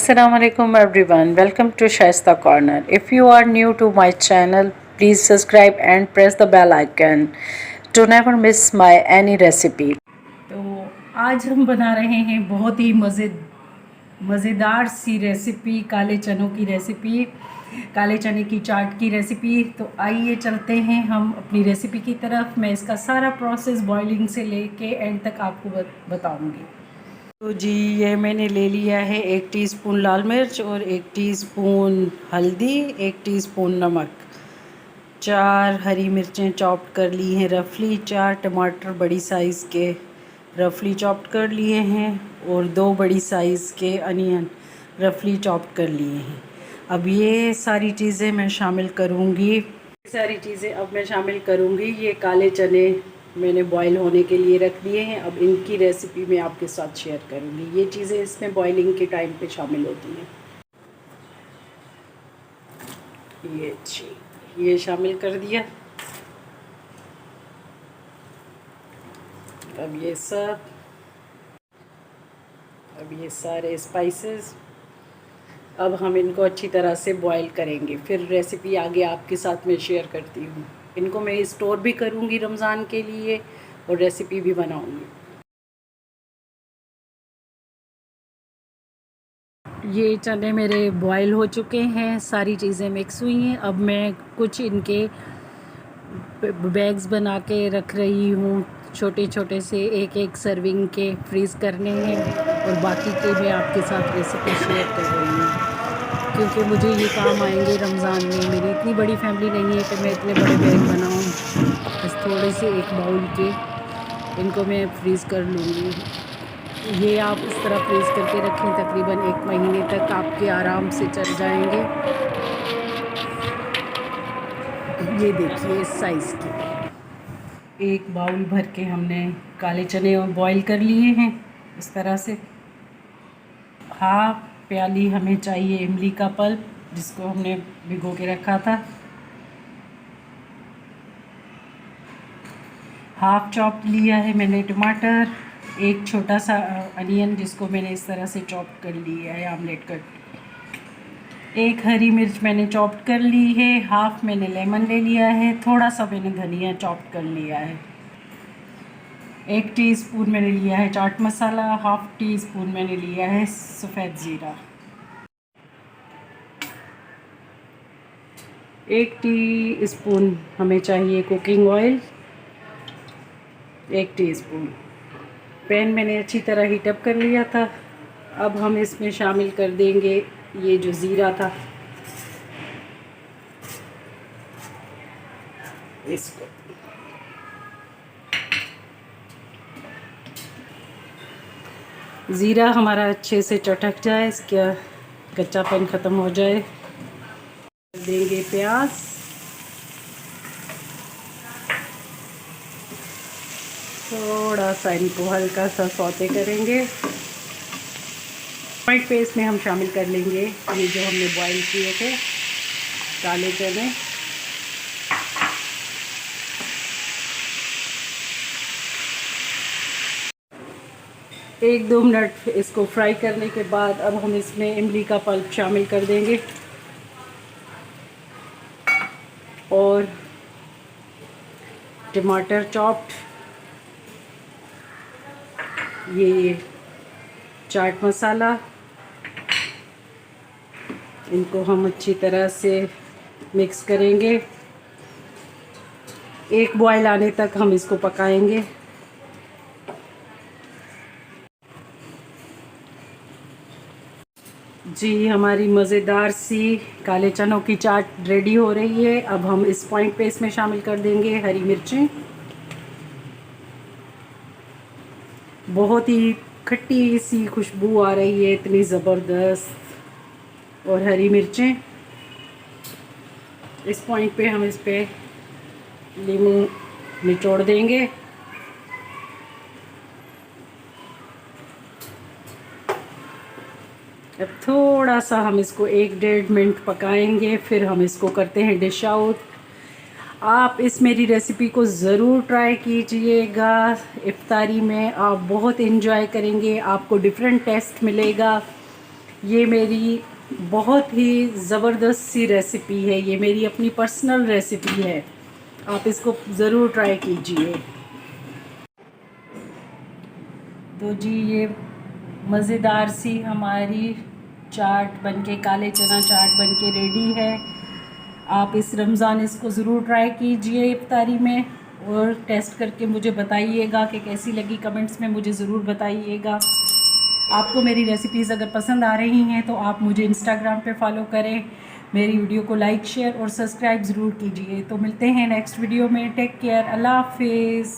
Assalamualaikum everyone. Welcome to Shaista Corner. If you are new to my channel, please subscribe and press the bell icon to never miss my any recipe. तो आज हम बना रहे हैं बहुत ही मज़ेदार सी recipe, काले चनों की रेसिपी, काले चने की चाट की रेसिपी। तो आइए चलते हैं हम अपनी रेसिपी की तरफ। मैं इसका सारा प्रोसेस बॉइलिंग से लेके एंड तक आपको बताऊंगी। तो जी ये मैंने ले लिया है 1 टीस्पून लाल मिर्च और 1 टीस्पून हल्दी, 1 टीस्पून नमक, 4 हरी मिर्चें चॉप्ड कर ली हैं रफली, 4 टमाटर बड़ी साइज़ के रफली चॉप्ड कर लिए हैं और 2 बड़ी साइज़ के अनियन रफली चॉप्ड कर लिए हैं। अब ये सारी चीज़ें मैं शामिल करूँगी। ये काले चने मैंने बॉईल होने के लिए रख दिए हैं। अब इनकी रेसिपी मैं आपके साथ शेयर करूँगी। ये चीज़ें इसमें बॉइलिंग के टाइम पे शामिल होती हैं। ये शामिल कर दिया। अब ये सारे स्पाइसेस, अब हम इनको अच्छी तरह से बॉईल करेंगे। फिर रेसिपी आगे आपके साथ मैं शेयर करती हूँ। इनको मैं स्टोर भी करूँगी रमज़ान के लिए और रेसिपी भी बनाऊँगी। ये चने मेरे बॉईल हो चुके हैं, सारी चीज़ें मिक्स हुई हैं। अब मैं कुछ इनके बैग्स बना के रख रही हूँ, छोटे छोटे से एक सर्विंग के फ्रीज़ करने हैं और बाकी के मैं आपके साथ रेसिपी शेयर कर रही हूँ क्योंकि मुझे ये काम आएंगे रमज़ान में। मेरी इतनी बड़ी फैमिली नहीं है कि मैं इतने बड़े बैग बनाऊँ। बस थोड़े से एक बाउल के इनको मैं फ्रीज़ कर लूँगी। ये आप इस तरह फ्रीज़ करके रखें, तकरीबन 1 महीने तक आपके आराम से चल जाएंगे। ये देखिए इस साइज़ के एक बाउल भर के हमने काले चने और बॉईल कर लिए हैं। इस तरह से हाफ प्याली हमें चाहिए इमली का पल्प, जिसको हमने भिगो के रखा था। हाफ चॉप लिया है मैंने टमाटर, एक छोटा सा अनियन जिसको मैंने इस तरह से चॉप कर लिया है आमलेट कट, एक हरी मिर्च मैंने चॉप कर ली है, हाफ मैंने लेमन ले लिया है, थोड़ा सा मैंने धनिया चॉप कर लिया है, 1 टीस्पून मैंने लिया है chaat masala, half tea spoon मैंने लिया है सफ़ेद ज़ीरा, 1 टीस्पून हमें चाहिए कुकिंग ऑयल, 1 टीस्पून। पैन मैंने अच्छी तरह हीटअप कर लिया था। अब हम इसमें शामिल कर देंगे ये जो ज़ीरा था, इसको ज़ीरा हमारा अच्छे से चटक जाए, इसका कच्चापन ख़त्म हो जाए। देंगे प्याज, थोड़ा सा इनको हल्का सा सौते करेंगे। टमाटर पेस्ट में हम शामिल कर लेंगे ये जो हमने बॉईल किए थे काले चने। एक दो मिनट इसको फ्राई करने के बाद अब हम इसमें इमली का पल्प शामिल कर देंगे और टमाटर चॉप्ड, ये चाट मसाला, इनको हम अच्छी तरह से मिक्स करेंगे। एक बॉयल आने तक हम इसको पकाएंगे। जी हमारी मज़ेदार सी काले चनों की चाट रेडी हो रही है। अब हम इस पॉइंट पे इसमें शामिल कर देंगे हरी मिर्चें, बहुत ही खट्टी सी खुशबू आ रही है, इतनी ज़बरदस्त। और हरी मिर्चें, इस पॉइंट पे हम इस पे नींबू निचोड़ देंगे। अब थोड़ा सा हम इसको 1-1.5 मिनट पकाएंगे, फिर हम इसको करते हैं डिश आउट। आप इस मेरी रेसिपी को ज़रूर ट्राई कीजिएगा। इफ्तारी में आप बहुत इन्जॉय करेंगे, आपको डिफरेंट टेस्ट मिलेगा। ये मेरी बहुत ही ज़बरदस्त सी रेसिपी है, ये मेरी अपनी पर्सनल रेसिपी है, आप इसको ज़रूर ट्राई कीजिए। तो जी ये मज़ेदार सी हमारी चाट बनके, काले चना चाट बनके रेडी है। आप इस रमज़ान इसको ज़रूर ट्राई कीजिए इफ्तारी में, और टेस्ट करके मुझे बताइएगा कि कैसी लगी। कमेंट्स में मुझे ज़रूर बताइएगा। आपको मेरी रेसिपीज़ अगर पसंद आ रही हैं तो आप मुझे इंस्टाग्राम पे फॉलो करें, मेरी वीडियो को लाइक शेयर और सब्सक्राइब ज़रूर कीजिए। तो मिलते हैं नेक्स्ट वीडियो में। टेक केयर, अल्लाह हाफिज़।